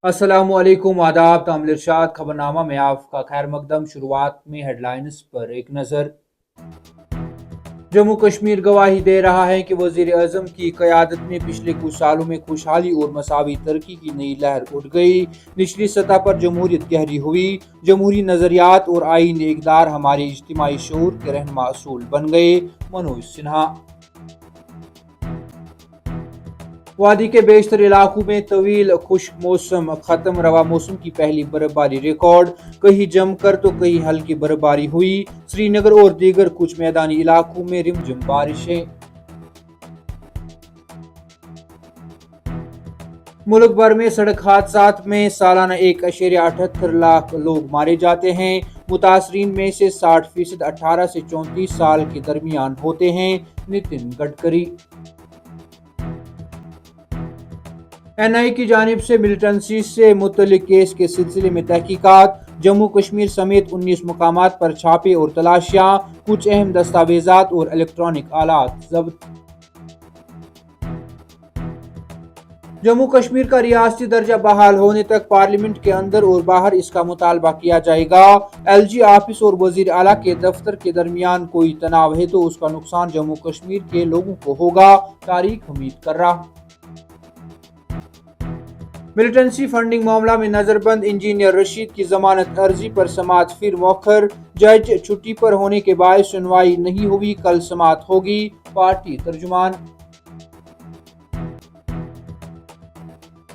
अस्सलाम वालेकुम आदाब तामिल इरशाद खबरनामा में आपका खैर मकदम। शुरुआत में हेडलाइंस पर एक नज़र। जम्मू कश्मीर गवाही दे रहा है कि वजीर अजम की क़यादत में पिछले कुछ सालों में खुशहाली और मसावी तरक्की की नई लहर उठ गई। निचली सतह पर जमहूरियत गहरी हुई। जमहूरी नज़रियात और आईन इक़दार हमारे इज्तिमाई शऊर के रहनुमा असूल बन गए। मनोज सिन्हा। वादी के बेशतर इलाकों में तवील खुश्क मौसम खत्म। रवा मौसम की पहली बर्फबारी रिकॉर्ड। कहीं जमकर तो कहीं हल्की बर्फबारी हुई। श्रीनगर और दीगर कुछ मैदानी इलाकों में रिमझिम बारिशें। मुल्क भर में सड़क हादसात में सालाना 1.78 लाख लोग मारे जाते हैं। मुतासरीन में से 60% 18 से 34 साल के दरमियान होते हैं। नितिन गडकरी। एनआई की जानिब से मिलिटेंसी से मुतल्लिक केस के सिलसिले में तहकीकात। जम्मू कश्मीर समेत 19 मुकामात पर छापे और तलाशियां। कुछ अहम दस्तावेजात और इलेक्ट्रॉनिक आलात जब्त। जम्मू कश्मीर का रियासती दर्जा बहाल होने तक पार्लियामेंट के अंदर और बाहर इसका मुतालबा किया जाएगा। एलजी ऑफिस और वजीर आला के दफ्तर के दरमियान कोई तनाव है तो उसका नुकसान जम्मू कश्मीर के लोगों को होगा, तारीख हमीद कर रहा। मिलिटेंसी फंडिंग मामला में नजरबंद इंजीनियर रशीद की जमानत अर्जी पर समाअत फिर मौखर। जज छुट्टी पर होने के बाद सुनवाई नहीं हुई, कल समाअत होगी। पार्टी तर्जुमान।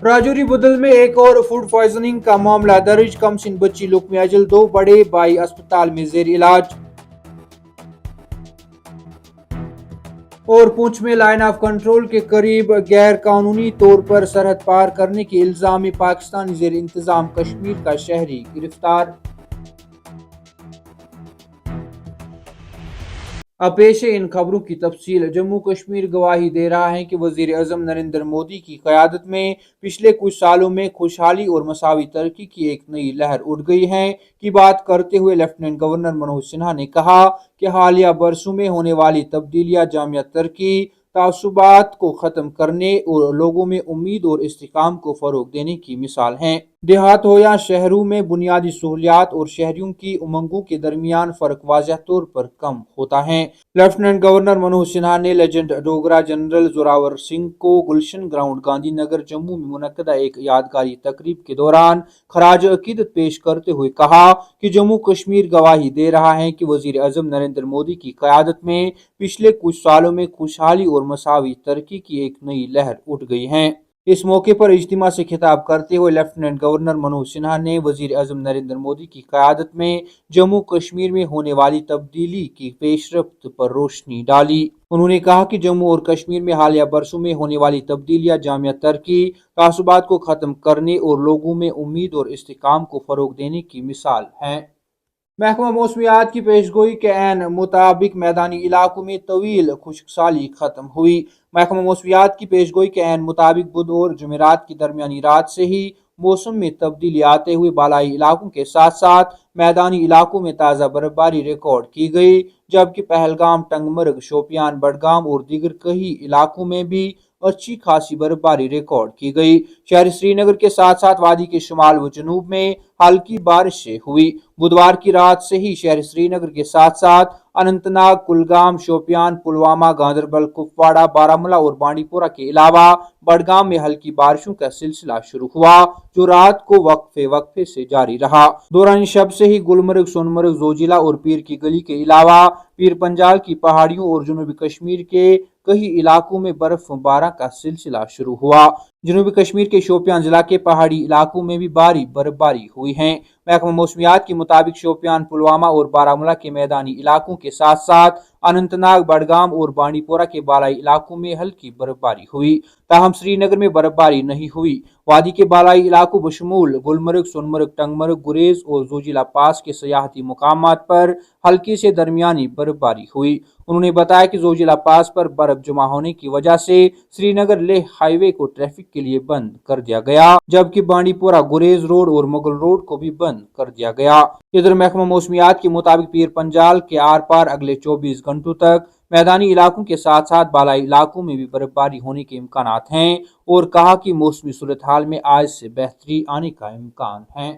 राजौरी बुदल में एक और फूड पॉइजनिंग का मामला दर्ज। कमसिन बच्ची लुकमे अजल, 2 बड़े भाई अस्पताल में जेर इलाज। और पुंछ में लाइन ऑफ कंट्रोल के करीब गैर कानूनी तौर पर सरहद पार करने के इल्जाम में पाकिस्तानी जेर इंतजाम कश्मीर का शहरी गिरफ्तार। अब पेश है इन खबरों की तफसील। जम्मू कश्मीर गवाही दे रहा है कि वजीर अजम नरेंद्र मोदी की क़यादत में पिछले कुछ सालों में खुशहाली और मसावी तरक्की की एक नई लहर उठ गई है की बात करते हुए लेफ्टिनेंट गवर्नर मनोज सिन्हा ने कहा कि हालिया बरसों में होने वाली तब्दीलियां जामिया तरक्की, तासुबात को ख़त्म करने और लोगों में उम्मीद और इस्तेकाम को फ़रोग देने की मिसाल हैं। देहात हो या शहरों में बुनियादी सहूलियात और शहरियों की उमंगों के दरमियान फ़र्क वाज़ह तौर पर कम होता है। लेफ्टिनेंट गवर्नर मनोज सिन्हा ने लेजेंड डोगरा जनरल जोरावर सिंह को गुलशन ग्राउंड गांधीनगर जम्मू में मुनक्कदा एक यादगारी तकरीब के दौरान खराज अकीदत पेश करते हुए कहा कि जम्मू कश्मीर गवाही दे रहा है कि वजीर अजम नरेंद्र मोदी की क़यादत में पिछले कुछ सालों में खुशहाली और मसावी तरक्की की एक नई लहर उठ गई है। इस मौके पर इज्तिमा से खिताब करते हुए लेफ्टिनेंट गवर्नर मनोज सिन्हा ने वजीर अजम नरेंद्र मोदी की क़यादत में जम्मू कश्मीर में होने वाली तब्दीली की पेशरफ्त पर रोशनी डाली। उन्होंने कहा कि जम्मू और कश्मीर में हालिया बरसों में होने वाली तब्दीलियां जामिया तरक्की, तासुबात को ख़त्म करने और लोगों में उम्मीद और इस्तेकाम को फ़रोग देने की मिसाल हैं। महकमा मौसमियात की पेशगोई के ऐन मुताबिक मैदानी इलाकों में तवील खुश्कसाली खत्म हुई। महकमा मौसमियात की पेशगोई के ऐन मुताबिक बुध और जुमेरात की दरमियानी रात से ही मौसम में तब्दीली आते हुए बालाई इलाकों के साथ साथ मैदानी इलाकों में ताज़ा बर्फबारी रिकॉर्ड की गई, जबकि पहलगाम, टंगमर्ग, शोपियान, बडगाम और दीगर कई इलाकों में भी अच्छी खासी बर्फबारी रिकॉर्ड की गई। शहर श्रीनगर के साथ साथ वादी के शुमाल व जनूब में हल्की बारिशें हुई। बुधवार की रात से ही शहर श्रीनगर के साथ साथ अनंतनाग, कुलगाम, शोपियान, पुलवामा, गांदरबल, कुपवाड़ा, बारामूला और बांडीपोरा के अलावा बडगाम में हल्की बारिशों का सिलसिला शुरू हुआ, जो रात को वक्फे वक्फे से जारी रहा। दौरान शब से ही गुलमर्ग, सोनमर्ग, जोजिला और पीर की गली के अलावा पीर पंजाल की पहाड़ियों और जनूबी कश्मीर के कई इलाकों में बर्फबारी का सिलसिला शुरू हुआ। जनूबी कश्मीर के शोपियान जिला के पहाड़ी इलाकों में भी भारी बर्फबारी हुई है। महकमा मौसमियात के मुताबिक शोपियान, पुलवामा और बारामूला के मैदानी इलाकों के साथ साथ अनंतनाग, बडगाम और बांडीपोरा के बालाई इलाकों में हल्की बर्फबारी हुई। ताहम श्रीनगर में बर्फबारी नहीं हुई। वादी के बालाई इलाकों बशमूल गुलमर्ग, सोनमर्ग, टंगमर्ग, गुरेज और जोजिला पास के सयाहती मुकामात पर हल्की से दरमियानी बर्फबारी हुई। उन्होंने बताया कि जोजिला पास पर बर्फ जमा होने की वजह से श्रीनगर लेह हाईवे को ट्रैफिक के लिए बंद कर दिया गया, जबकि बांडीपोरा, गुरेज रोड और मुगल रोड को भी बंद कर दिया गया। इधर महकमा मौसमियात के मुताबिक पीर पंजाल के आर पार अगले 24 घंटों तक मैदानी इलाकों के साथ साथ बालाई इलाकों में भी बर्फबारी होने के इम्कानात हैं और कहा कि मौसमी सूरत हाल में आज से बेहतरी आने का इम्कान है।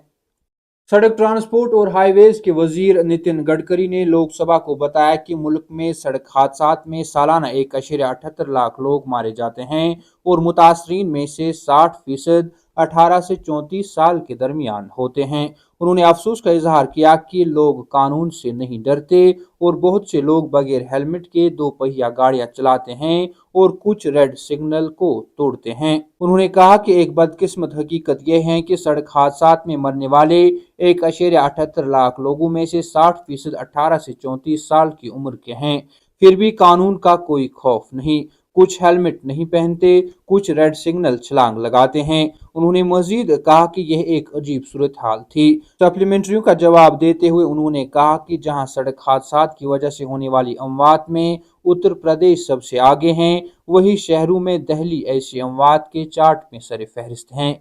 सड़क ट्रांसपोर्ट और हाईवेज के वजीर नितिन गडकरी ने लोकसभा को बताया कि मुल्क में सड़क हादसात में सालाना 1.78 लाख लोग मारे जाते हैं और मुतासरीन में से 60% 18 से 34 साल के दरमियान होते हैं। उन्होंने अफसोस का इजहार किया कि लोग कानून से नहीं डरते और बहुत से लोग बगैर हेलमेट के दो पहिया गाड़ियां चलाते हैं और कुछ रेड सिग्नल को तोड़ते हैं। उन्होंने कहा कि एक बदकिस्मत हकीकत यह है कि सड़क हादसात में मरने वाले 1.78 लाख लोगों में से 60% 18 से 34 साल की उम्र के हैं। फिर भी कानून का कोई खौफ नहीं, कुछ हेलमेट नहीं पहनते, कुछ रेड सिग्नल छलांग लगाते हैं। उन्होंने मजीद कहा कि यह एक अजीब सूरत हाल थी। सप्लीमेंट्रियों का जवाब देते हुए उन्होंने कहा कि जहां सड़क हादसात की वजह से होने वाली अमवात में उत्तर प्रदेश सबसे आगे हैं, वहीं शहरों में दिल्ली ऐसी अमवात के चार्ट में सर फहरिस्त हैं।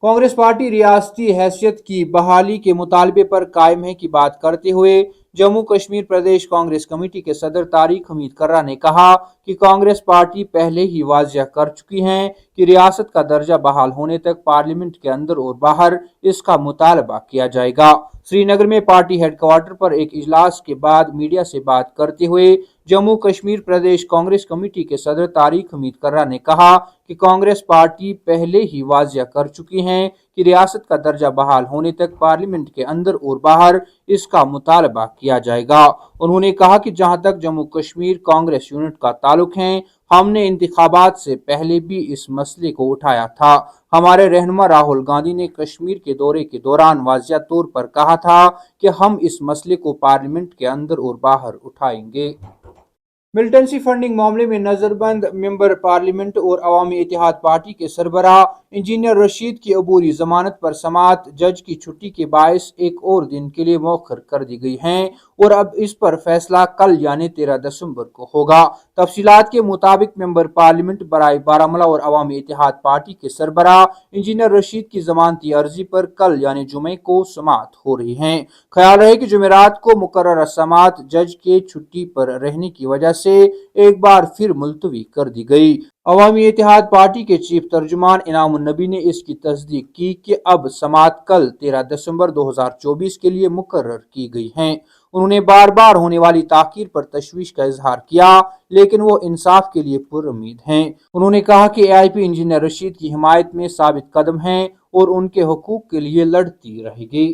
कांग्रेस पार्टी रियासती हैसियत की बहाली के मुतालबे पर कायम है की बात करते हुए जम्मू कश्मीर प्रदेश कांग्रेस कमेटी के सदर तारिक हमीद कर्रा ने कहा कि कांग्रेस पार्टी पहले ही वाजिया कर चुकी है कि रियासत का दर्जा बहाल होने तक पार्लियामेंट के अंदर और बाहर इसका मुतालबा किया जाएगा। श्रीनगर में पार्टी हेडक्वार्टर पर एक इजलास के बाद मीडिया से बात करते हुए जम्मू कश्मीर प्रदेश कांग्रेस कमेटी के सदर तारिक हमीद कर्रा ने कहा कि कांग्रेस पार्टी पहले ही वाजिया कर चुकी है कि रियासत का दर्जा बहाल होने तक पार्लियामेंट के अंदर और बाहर इसका मुतालबा किया जाएगा। उन्होंने कहा कि जहां तक जम्मू कश्मीर कांग्रेस यूनिट का ताल्लुक है, हमने इंतखाबात से पहले भी इस मसले को उठाया था। हमारे रहनुमा राहुल गांधी ने कश्मीर के दौरे के दौरान वाजिया तौर पर कहा था कि हम इस मसले को पार्लियामेंट के अंदर और बाहर उठाएंगे। मिलिटेंसी फंडिंग मामले में नजरबंद मेंबर पार्लियामेंट और अवामी इत्तेहाद पार्टी के सरबराह इंजीनियर रशीद की अबूरी जमानत पर समाअत जज की छुट्टी के बायस एक और दिन के लिए मौखर कर दी गई है और अब इस पर फैसला कल यानी 13 दिसंबर को होगा। तफसीलात के मुताबिक मेंबर पार्लियामेंट बराए बारामूला और अवामी इत्तेहाद पार्टी के सरबराह इंजीनियर रशीद की जमानती अर्जी पर कल यानी जुमे को समाअत हो रही है। ख्याल रहे कि जुमेरात को मुकर्रर समाअत जज के छुट्टी पर रहने की वजह से एक बार फिर मुलतवी कर दी गई। अवामी इत्तेहाद पार्टी के चीफ तर्जुमान इनामुन नबी ने इसकी तस्दीक की कि अब समाअत कल 13 दिसंबर 2024 के लिए मुकर्रर की गई है। उन्होंने बार बार होने वाली ताखीर पर तशवीश का इजहार किया, लेकिन वो इंसाफ के लिए पुरुम्मीद हैं। उन्होंने कहा कि एआईपी इंजीनियर रशीद की हिमायत में साबित कदम हैं और उनके हुकूक के लिए लड़ती रहेगी।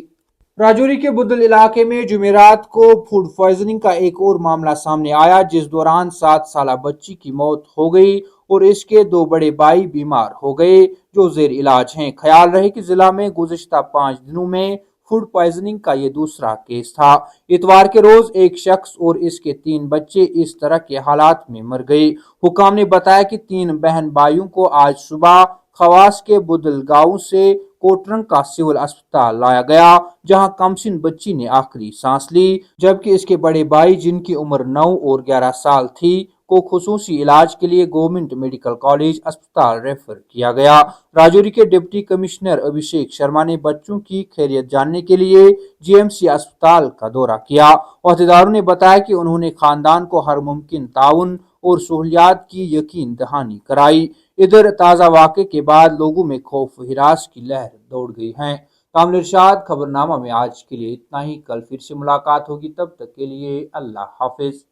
राजौरी के बुदल इलाके में जुमेरात को फूड पॉइजनिंग का एक और मामला सामने आया, जिस दौरान 7 साल बच्ची की मौत हो गई और इसके 2 बड़े भाई बीमार हो गए जो जेर इलाज हैं। ख्याल रहे कि जिला में गुज़िश्ता 5 दिनों में फूड पॉइजनिंग का ये दूसरा केस था। इतवार के रोज एक शख्स और इसके 3 बच्चे इस तरह के हालात में मर गए। हुकाम ने बताया कि 3 बहन भाइयों को आज सुबह खवास के बुदल गांव से कोटरंग का सिविल अस्पताल लाया गया, जहां कमसिन बच्ची ने आखिरी सांस ली, जबकि इसके बड़े भाई जिनकी उम्र 9 और 11 साल थी को खुसूसी इलाज के लिए गवर्नमेंट मेडिकल कॉलेज अस्पताल रेफर किया गया। राजौरी के डिप्टी कमिश्नर अभिषेक शर्मा ने बच्चों की खैरियत जानने के लिए जीएमसी अस्पताल का दौरा किया। अहदेदारों ने बताया कि उन्होंने खानदान को हर मुमकिन ताउन और सहूलियात की यकीन दहानी कराई। इधर ताज़ा वाक़े के बाद लोगों में खौफ हिरास की लहर दौड़ गई है। कामिल इरशाद, खबरनामा में आज के लिए इतना ही। कल फिर से मुलाकात होगी, तब तक के लिए अल्लाह हाफिज।